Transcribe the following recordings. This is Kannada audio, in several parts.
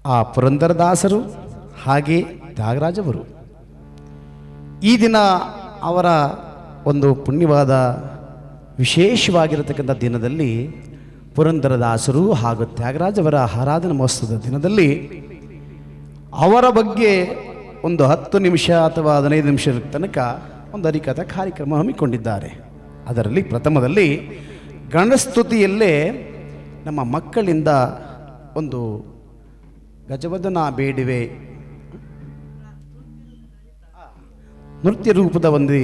ಆ ಪುರಂದರದಾಸರು ಹಾಗೆ ತ್ಯಾಗರಾಜವರು. ಈ ದಿನ ಅವರ ಒಂದು ಪುಣ್ಯವಾದ ವಿಶೇಷವಾಗಿರತಕ್ಕಂಥ ದಿನದಲ್ಲಿ ಪುರಂದರದಾಸರು ಹಾಗೂ ತ್ಯಾಗರಾಜವರ ಆರಾಧನಾ ಮಹೋತ್ಸವದ ದಿನದಲ್ಲಿ ಅವರ ಬಗ್ಗೆ ಒಂದು 10 ನಿಮಿಷ ಅಥವಾ 15 ನಿಮಿಷದ ತನಕ ಒಂದು ಹರಿಕಥಾ ಕಾರ್ಯಕ್ರಮ ಹಮ್ಮಿಕೊಂಡಿದ್ದಾರೆ. ಅದರಲ್ಲಿ ಪ್ರಥಮದಲ್ಲಿ ಗಣಸ್ತುತಿಯಲ್ಲೇ ನಮ್ಮ ಮಕ್ಕಳಿಂದ ಒಂದು ಗಜವದನ ಬೇಡುವೆ ನೃತ್ಯ ರೂಪದ ಒಂದು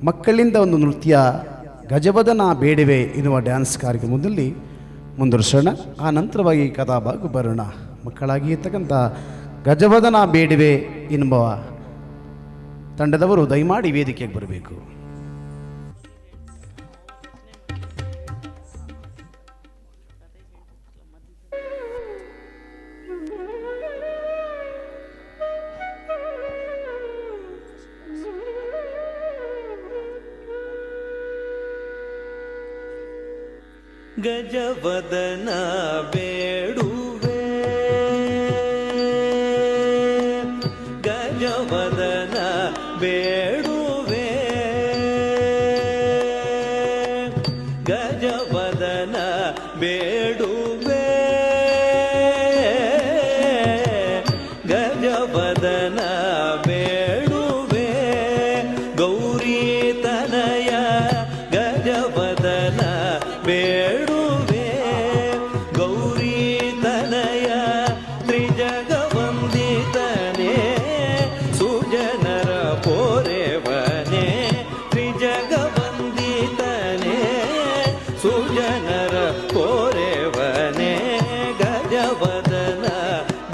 ಮಕ್ಕಳಿಂದ ಒಂದು ನೃತ್ಯ ಗಜವದನ ಬೇಡುವೆ ಎನ್ನುವ ಡ್ಯಾನ್ಸ್ ಕಾರ್ಯಕ್ರಮದಲ್ಲಿ ಮುಂದುವರಿಸೋಣ. ಆ ನಂತರವಾಗಿ ಕಥಾಭಾಗ ಬರೋಣ. ಮಕ್ಕಳಾಗಿ ಇರ್ತಕ್ಕಂಥ ಗಜವದನ ಬೇಡುವೆ ಎನ್ನುವ ತಂಡದವರು ದಯಮಾಡಿ ವೇದಿಕೆಗೆ ಬರಬೇಕು. ಗಜವದನ ಬೇಡುವೆ ಗಜವದನ ಬೇಡುವೆ ಗಜವದನ ಬೇಡುವೆ ಗಜವದನ ಬೇಡುವೆ ಗೌರಿ ತನಯ ಗಜವದನ ಬೇಡುವೆ ಗೌರಿ ತನಯ ತ್ರಿಜಗವಂದಿತನೇ ಸುಜನರ ಪೋರೆವನೇ ತ್ರಿಜಗವಂದಿತನೇ ಸುಜನರ ಪೋರೆವನೇ ಗಜವದನ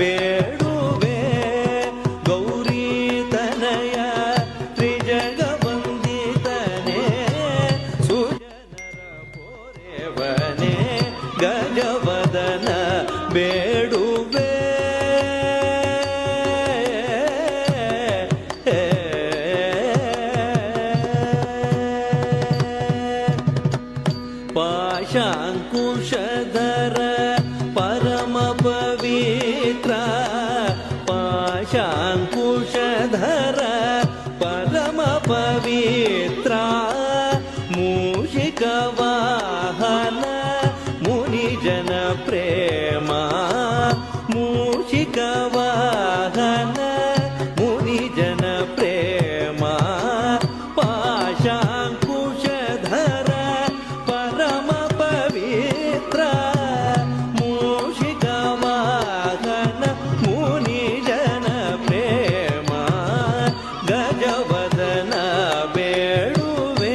ಬೇಡುವೆ ಗೌರಿ ತನಯ ತ್ರಿಜಗವಂದಿತನೇ ಸುಜನರ ಪೋರೆವನೇ ಗಜವದನ ಬೇಡುವೆ ಪಾಶಾಂಕುಶಧರ ಪರಮ ಪವಿತ್ರ ಪಾಶಾಂಕುಶಧರ ಪರಮ ಪವಿತ್ರ ಮೂಷಿಕ ವಾಹನ ಮುನಿಜನ ಪ್ರೇಮ ಮೂಷಿಕ ವಾಹನ ಮುನಿಜನ ಪ್ರೇಮ ಪಾಶಾಂಕುಶಧರ ಪರಮ ಪವಿತ್ರ ಮೂಷಿಕ ವಾಹನ ಮುನಿಜನ ಪ್ರೇಮ ಗಜವದನ ಬೇಡುವೆ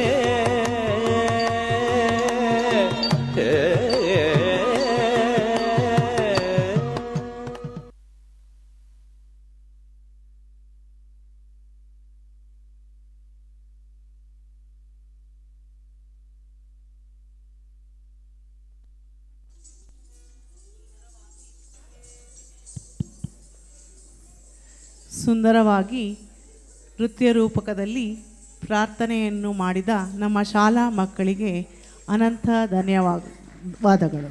ಸುಂದರವಾಗಿ ನೃತ್ಯ ರೂಪಕದಲ್ಲಿ ಪ್ರಾರ್ಥನೆಯನ್ನು ಮಾಡಿದ ನಮ್ಮ ಶಾಲಾ ಮಕ್ಕಳಿಗೆ ಅನಂತ ಧನ್ಯವಾದಗಳು.